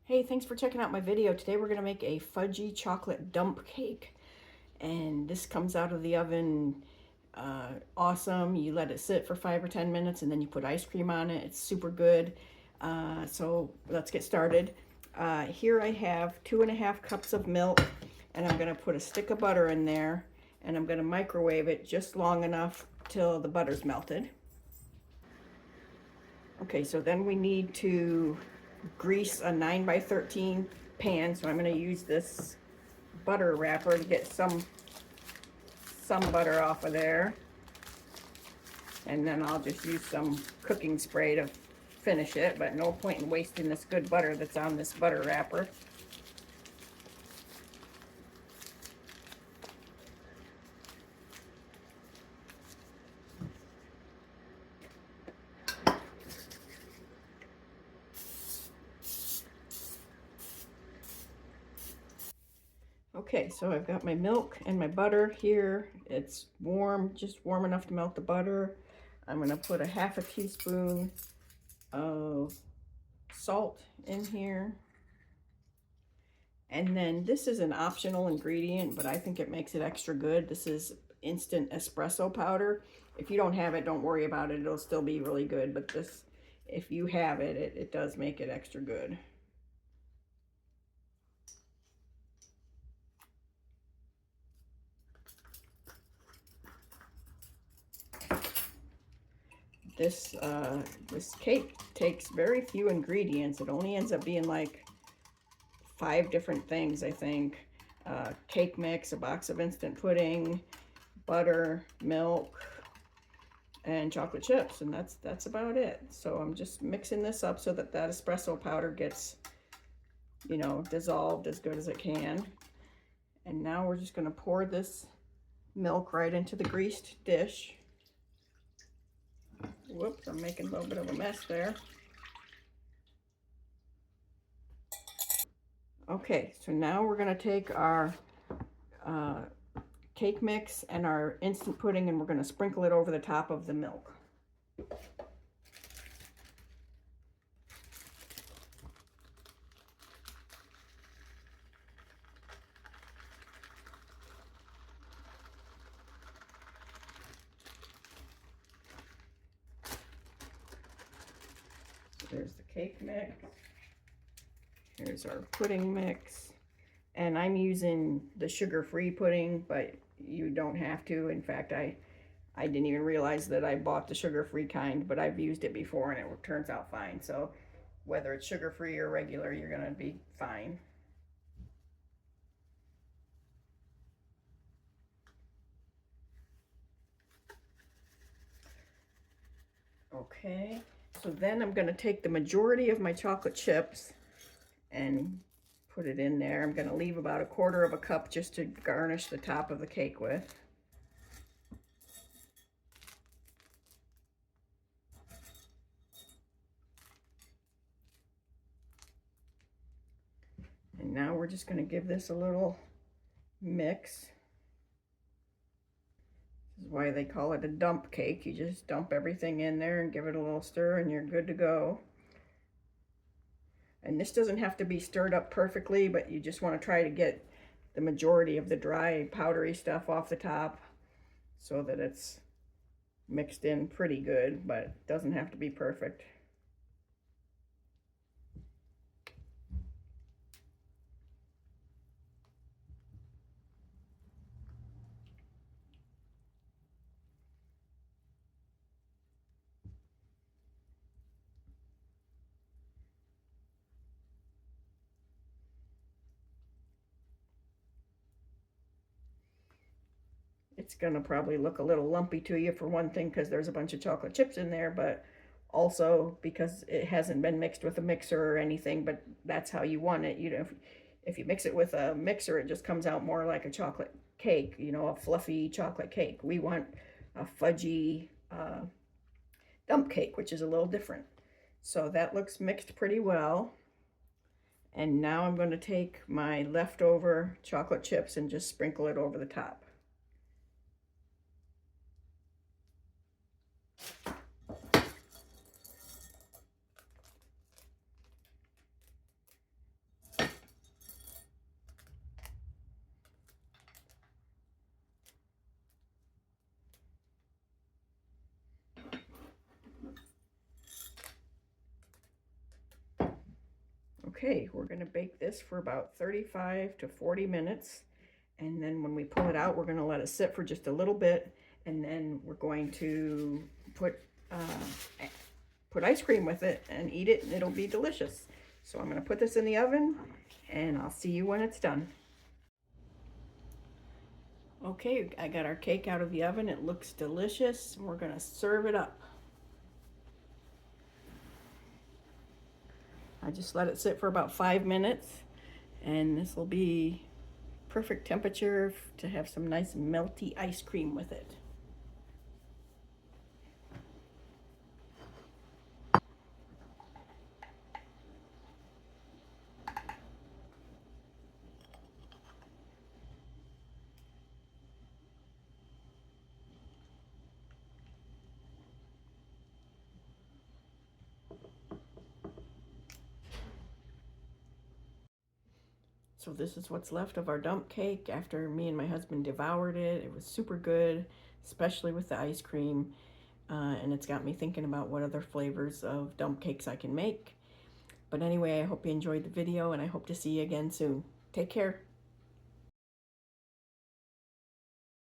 Hey, thanks for checking out my video. Today we're going to make a fudgy chocolate dump cake. And this comes out of the oven awesome. You let it sit for 5 or 10 minutes and then you put ice cream on it. It's super good. So let's get started. Here I have 2.5 cups of milk, and I'm going to put a stick of butter in there, and I'm going to microwave it just long enough till the butter's melted. Okay, so then we need to grease a 9 by 13 pan. So I'm going to use this butter wrapper to get some butter off of there. And then I'll just use some cooking spray to finish it, but no point in wasting this good butter that's on this butter wrapper. Okay, so I've got my milk and my butter here. It's warm, just warm enough to melt the butter. I'm going to put a 1/2 teaspoon of salt in here. And then this is an optional ingredient, but I think it makes it extra good. This is instant espresso powder. If you don't have it, don't worry about it. It'll still be really good, but this, if you have it, it does make it extra good. This cake takes very few ingredients. It only ends up being like 5 different things, I think. Cake mix, a box of instant pudding, butter, milk, and chocolate chips, and that's about it. So I'm just mixing this up so that that espresso powder gets, you know, dissolved as good as it can. And now we're just going to pour this milk right into the greased dish. Whoops, I'm making a little bit of a mess there. Okay, so now we're going to take our cake mix and our instant pudding, and we're going to sprinkle it over the top of the milk. There's the cake mix. Here's our pudding mix. And I'm using the sugar-free pudding, but you don't have to. In fact, I didn't even realize that I bought the sugar-free kind, but I've used it before and it turns out fine. So whether it's sugar-free or regular, you're gonna be fine. Okay, so then I'm gonna take the majority of my chocolate chips and put it in there. I'm gonna leave about 1/4 cup just to garnish the top of the cake with. And now we're just gonna give this a little mix. This is why they call it a dump cake. You just dump everything in there and give it a little stir and you're good to go. And this doesn't have to be stirred up perfectly, but you just want to try to get the majority of the dry, powdery stuff off the top so that it's mixed in pretty good, but it doesn't have to be perfect. It's gonna probably look a little lumpy to you, for one thing, because there's a bunch of chocolate chips in there, but also because it hasn't been mixed with a mixer or anything, but that's how you want it. You know, if you mix it with a mixer, it just comes out more like a chocolate cake, you know, a fluffy chocolate cake. We want a fudgy dump cake, which is a little different. So that looks mixed pretty well. And now I'm going to take my leftover chocolate chips and just sprinkle it over the top. Okay, we're going to bake this for about 35 to 40 minutes. And then when we pull it out, we're going to let it sit for just a little bit. And then we're going to put ice cream with it and eat it, and it'll be delicious. So I'm going to put this in the oven, and I'll see you when it's done. Okay, I got our cake out of the oven. It looks delicious. We're going to serve it up. I just let it sit for about 5 minutes, and this will be perfect temperature to have some nice melty ice cream with it. So this is what's left of our dump cake after me and my husband devoured it. It was super good, especially with the ice cream. And it's got me thinking about what other flavors of dump cakes I can make. But anyway, I hope you enjoyed the video, and I hope to see you again soon. Take care.